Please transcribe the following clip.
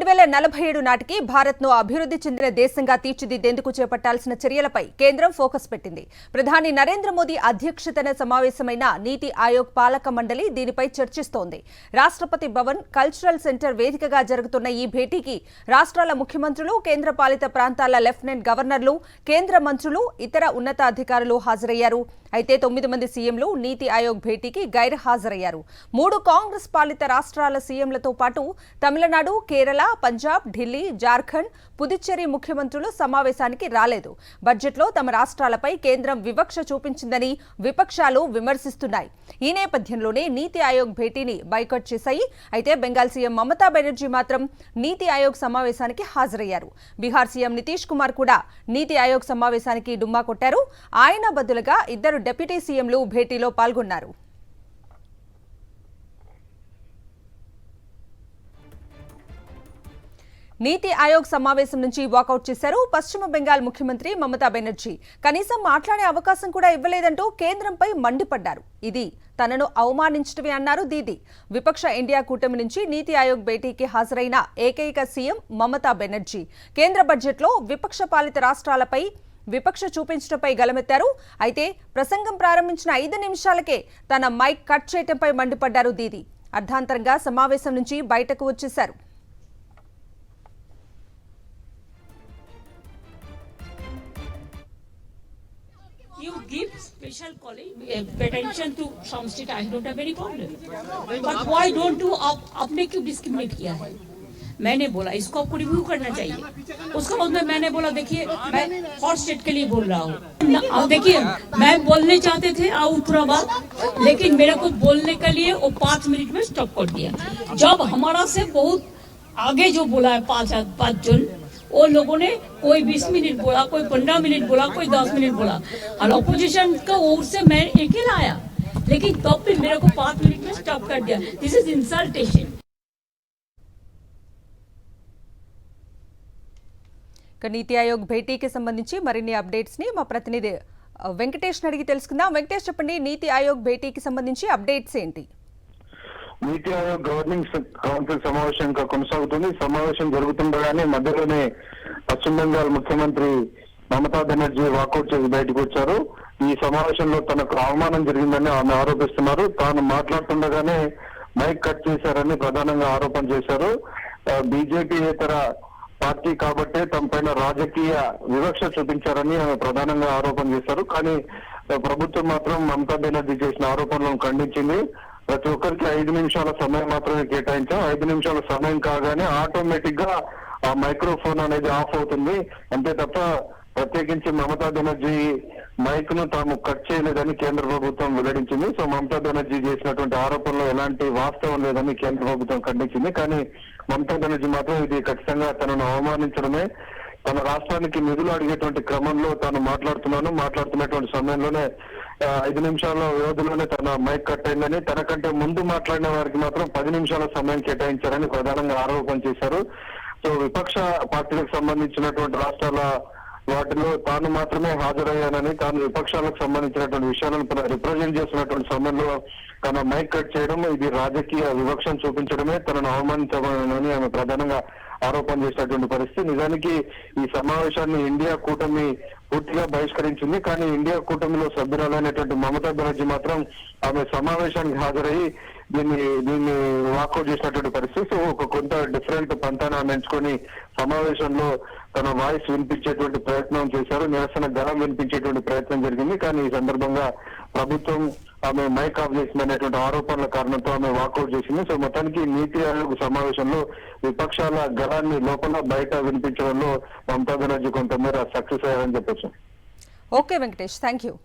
2047 నాటికి భారత్ను అభివృద్ధి చెందిన దేశంగా తీర్చిదిద్దేందుకు చేపట్టాల్సిన చర్యలపై కేంద్రం ఫోకస్ పెట్టింది. ప్రధాని నరేంద్ర మోదీ అధ్యక్షతన సమావేశమైన నీతి ఆయోగ్ పాలక మండలి దీనిపై చర్చిస్తోంది. రాష్ట్రపతి భవన్ కల్చరల్ సెంటర్ వేదికగా జరుగుతున్న ఈ భేటీకి రాష్ట్రాల ముఖ్యమంత్రులు, కేంద్రపాలిత ప్రాంతాల లెఫ్టినెంట్ గవర్నర్లు, కేంద్ర మంత్రులు, ఇతర ఉన్నతాధికారులు హాజరయ్యారు. అయితే 9 మంది సీఎంలు నీతి ఆయోగ్ భేటీకి గైర్హాజరయ్యారు. 3 కాంగ్రెస్ పాలిత రాష్ట్రాల సీఎంలతో పాటు తమిళనాడు, కేరళ, పంజాబ్, ఢిల్లీ, జార్ఖండ్, పుదుచ్చేరి ముఖ్యమంత్రులు సమావేశానికి రాలేదు. బడ్జెట్లో తమ రాష్ట్రాలపై కేంద్రం వివక్ష చూపించిందని విపక్షాలు విమర్శిస్తున్నాయి. ఈ నేపథ్యంలోనే నీతి ఆయోగ్ భేటీని బైకాట్ చేశాయి. అయితే బెంగాల్ సీఎం మమతా బెనర్జీ మాత్రం నీతి ఆయోగ్ సమావేశానికి హాజరయ్యారు. బీహార్ సీఎం నితీష్ కుమార్ కూడా నీతి ఆయోగ్ సమావేశానికి డుమ్మా కొట్టారు. ఆయన బదులుగా ఇద్దరు డిప్యూటీ సీఎంలు భేటీలో పాల్గొన్నారు. నీతి ఆయోగ్ సమావేశం నుంచి వాకౌట్ చేశారు పశ్చిమ బెంగాల్ ముఖ్యమంత్రి మమతా బెనర్జీ. కనీసం మాట్లాడే అవకాశం కూడా ఇవ్వలేదంటూ కేంద్రంపై మండిపడ్డారు. ఇది తనను అవమానించడమే అన్నారు దీది. విపక్ష ఇండియా కూటమి నుంచి నీతి ఆయోగ్ భేటీకి హాజరైన ఏకైక సీఎం మమతా బెనర్జీ. కేంద్ర బడ్జెట్లో విపక్ష పాలిత రాష్ట్రాలపై విపక్ష చూపించడంపై గలమెత్తారు. అయితే ప్రసంగం ప్రారంభించిన 5 నిమిషాలకే తన మైక్ కట్ చేయడంపై మండిపడ్డారు దీది. అర్ధాంతరంగా సమావేశం నుంచి బయటకు వచ్చేశారు. You give special attention to some state. I don't have any problem. But why don't you अपने क्यों डिस्क्रिमिनेट किया है? मैंने बोला इसको आपको रिव्यू करना चाहिए. उसके बाद में मैंने बोला देखिए मैं हॉट स्टेट के लिए बोल रहा हूँ. देखिए मैं बोलने चाहते थे उत्तराबाद, लेकिन मेरे को बोलने के लिए वो 5 मिनट में स्टॉप कर दिया. जब हमारा से बहुत आगे जो बोला है 5 जन, वो लोगों ने कोई 20 मिनट बोला, कोई 15 मिनट बोला, कोई 10 मिनट बोला, और अपोजिशन का ओर से मैं अकेला आया, लेकिन तब भी मेरे को 5 मिनट में स्टॉप कर दिया. This is इंसल्टेशन. నీతి ఆయోగ్ భేటీకి సంబంధించి మరిన్ని అప్డేట్స్ ని మా ప్రతినిధి వెంకటేష్ అడిగి తెలుసుకుందాం. వెంకటేష్ చెప్పండి, నీతి ఆయోగ్ భేటీకి సంబంధించి అప్డేట్స్ ఏంటి? నీతి ఆయోగ్ గవర్నింగ్ కౌన్సిల్ సమావేశం ఇంకా కొనసాగుతుంది. సమావేశం జరుగుతుండగానే మధ్యలోనే పశ్చిమ బెంగాల్ ముఖ్యమంత్రి మమతా బెనర్జీ వాకౌట్ చేసి బయటకు వచ్చారు. ఈ సమావేశంలో తనకు అవమానం జరిగిందని ఆమె ఆరోపిస్తున్నారు. తాను మాట్లాడుతుండగానే మైక్ కట్ చేశారని ప్రధానంగా ఆరోపణ చేశారు. బీజేపీ ఇతర పార్టీ కాబట్టే తమ పైన రాజకీయ వివక్ష చూపించారని ఆమె ప్రధానంగా ఆరోపణ చేశారు. కానీ ప్రభుత్వం మాత్రం మమతా బెనర్జీ చేసిన ఆరోపణలను ఖండించింది. ప్రతి ఒక్కరికి 5 నిమిషాల సమయం మాత్రమే కేటాయించాం. 5 నిమిషాల సమయం కాగానే ఆటోమేటిక్ గా ఆ మైక్రోఫోన్ అనేది ఆఫ్ అవుతుంది. అంతే తప్ప ప్రత్యేకించి మమతా బెనర్జీ మైక్ ను తాము కట్ చేయలేదని కేంద్ర ప్రభుత్వం వెల్లడించింది. సో మమతా బెనర్జీ చేసినటువంటి ఆరోపణలో ఎలాంటి వాస్తవం లేదని కేంద్ర ప్రభుత్వం ఖండించింది. కానీ మమతా బెనర్జీ మాత్రం ఇది ఖచ్చితంగా తనను అవమానించడమే, తన రాష్ట్రానికి నిధులు అడిగేటువంటి క్రమంలో తాను మాట్లాడుతున్నటువంటి సమయంలోనే 5 నిమిషాల వ్యవధిలోనే తన మైక్ కట్ అయిందని, తనకంటే ముందు మాట్లాడిన వారికి మాత్రం 10 నిమిషాల సమయం కేటాయించారని ప్రధానంగా ఆరోపణ చేశారు. సో విపక్ష పార్టీలకు సంబంధించినటువంటి రాష్ట్రాల వాటిలో తాను మాత్రమే హాజరయ్యానని, తాను విపక్షాలకు సంబంధించినటువంటి విషయాలను రిప్రజెంట్ చేస్తున్నటువంటి సమయంలో తన మైక్ కట్ చేయడం ఇది రాజకీయ వివక్షను చూపించడమే, తనను అవమానించమని ఆమె ప్రధానంగా ఆరోపణ చేసినటువంటి పరిస్థితి. నిజానికి ఈ సమావేశాన్ని ఇండియా కూటమి పూర్తిగా బహిష్కరించింది. కానీ ఇండియా కూటమిలో సభ్యురాలైనటువంటి మమతా బెనర్జీ మాత్రం ఆమె సమావేశానికి హాజరయ్యి దీన్ని వాకౌట్ చేసినటువంటి పరిస్థితి. సో ఒక కొంత డిఫరెంట్ పంతాన ఎంచుకొని సమావేశంలో తన వాయిస్ వినిపించేటువంటి ప్రయత్నం చేశారు, నిరసన గళం వినిపించేటువంటి ప్రయత్నం జరిగింది. కానీ ఈ సందర్భంగా ప్రభుత్వం ఆమె మైక్ ఆఫ్ చేసిందనేటువంటి ఆరోపణల కారణంతో ఆమె వాకౌట్ చేసింది. సో మొత్తానికి నీతి ఆయోగ్ సమావేశంలో విపక్షాల గళాన్ని లోపల బయట వినిపించడంలో మమతా బెనర్జీ కొంతమేర సక్సెస్ అయ్యారని చెప్పొచ్చు. Okay Venkatesh, thank you.